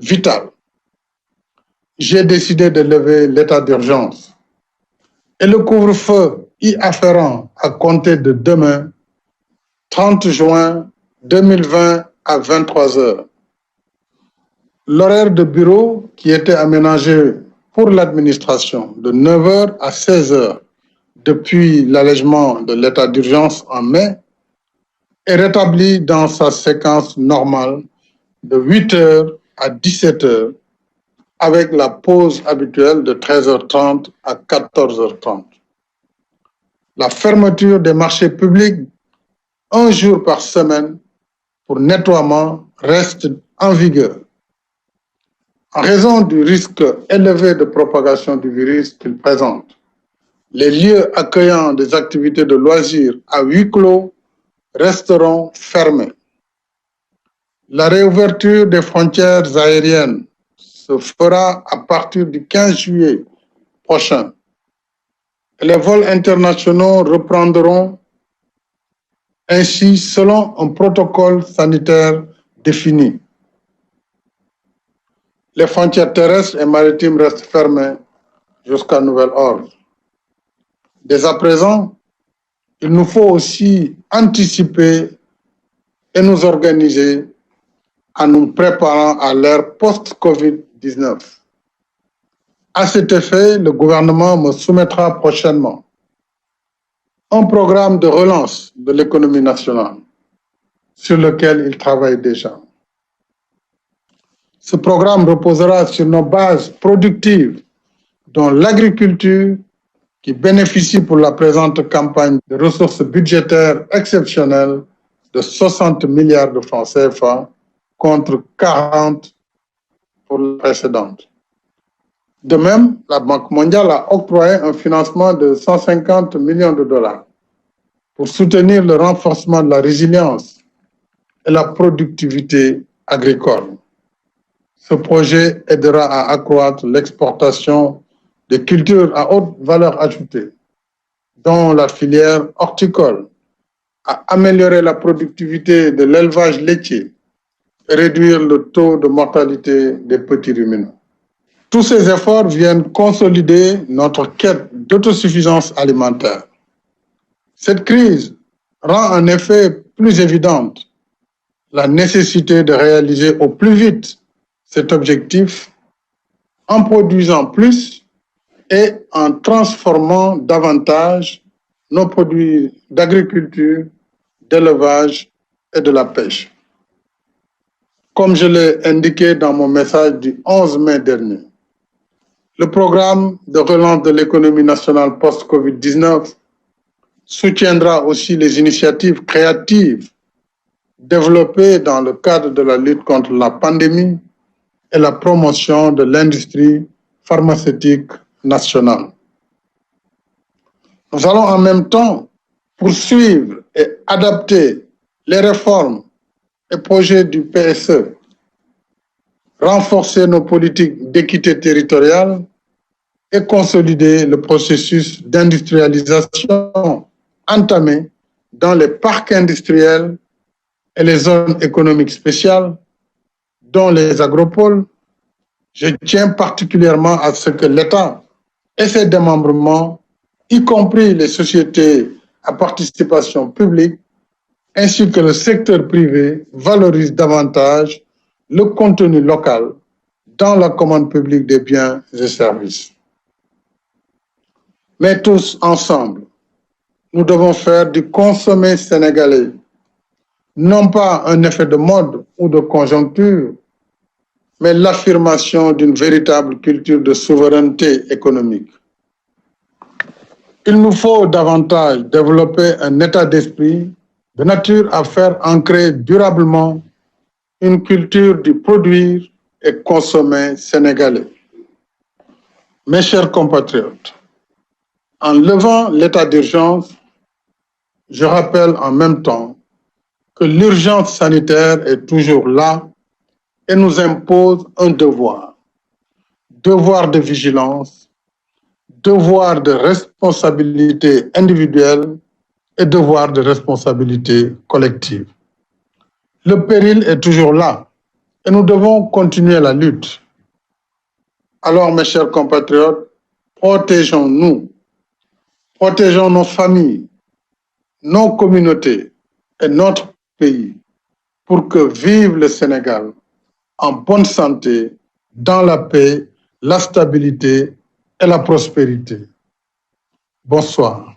vitale. J'ai décidé de lever l'état d'urgence et le couvre-feu y afférent à compter de demain, 30 juin 2020 à 23 heures. L'horaire de bureau qui était aménagé pour l'administration de 9 heures à 16 heures depuis l'allègement de l'état d'urgence en mai est rétabli dans sa séquence normale de 8 heures à 17 heures avec la pause habituelle de 13h30 à 14h30. La fermeture des marchés publics un jour par semaine pour nettoiement reste en vigueur. En raison du risque élevé de propagation du virus qu'il présente, les lieux accueillant des activités de loisirs à huis clos resteront fermés. La réouverture des frontières aériennes se fera à partir du 15 juillet prochain. Les vols internationaux reprendront ainsi selon un protocole sanitaire défini. Les frontières terrestres et maritimes restent fermées jusqu'à nouvel ordre. Dès à présent, il nous faut aussi anticiper et nous organiser en nous préparant à l'ère post-Covid-19. À cet effet, le gouvernement me soumettra prochainement un programme de relance de l'économie nationale sur lequel il travaille déjà. Ce programme reposera sur nos bases productives, dont l'agriculture, qui bénéficie pour la présente campagne de ressources budgétaires exceptionnelles de 60 milliards de francs CFA contre 40 pour la précédente. De même, la Banque mondiale a octroyé un financement de 150 millions de dollars pour soutenir le renforcement de la résilience et la productivité agricole. Ce projet aidera à accroître l'exportation des cultures à haute valeur ajoutée, dont la filière horticole, à améliorer la productivité de l'élevage laitier et réduire le taux de mortalité des petits ruminants. Tous ces efforts viennent consolider notre quête d'autosuffisance alimentaire. Cette crise rend en effet plus évidente la nécessité de réaliser au plus vite cet objectif en produisant plus et en transformant davantage nos produits d'agriculture, d'élevage et de la pêche. Comme je l'ai indiqué dans mon message du 11 mai dernier, le programme de relance de l'économie nationale post-Covid-19 soutiendra aussi les initiatives créatives développées dans le cadre de la lutte contre la pandémie et la promotion de l'industrie pharmaceutique nationale. Nous allons en même temps poursuivre et adapter les réformes et projets du PSE, renforcer nos politiques d'équité territoriale et consolider le processus d'industrialisation entamé dans les parcs industriels et les zones économiques spéciales, dont les agropoles. Je tiens particulièrement à ce que l'État et ses démembrements, y compris les sociétés à participation publique, ainsi que le secteur privé, valorisent davantage le contenu local dans la commande publique des biens et services. Mais tous ensemble, nous devons faire du consommé sénégalais non pas un effet de mode ou de conjoncture, mais l'affirmation d'une véritable culture de souveraineté économique. Il nous faut davantage développer un état d'esprit de nature à faire ancrer durablement une culture du produire et consommer sénégalais. Mes chers compatriotes, en levant l'état d'urgence, je rappelle en même temps que l'urgence sanitaire est toujours là et nous impose un devoir. Devoir de vigilance, devoir de responsabilité individuelle et devoir de responsabilité collective. Le péril est toujours là et nous devons continuer la lutte. Alors, mes chers compatriotes, protégeons-nous, protégeons nos familles, nos communautés et notre pays pour que vive le Sénégal en bonne santé, dans la paix, la stabilité et la prospérité. Bonsoir.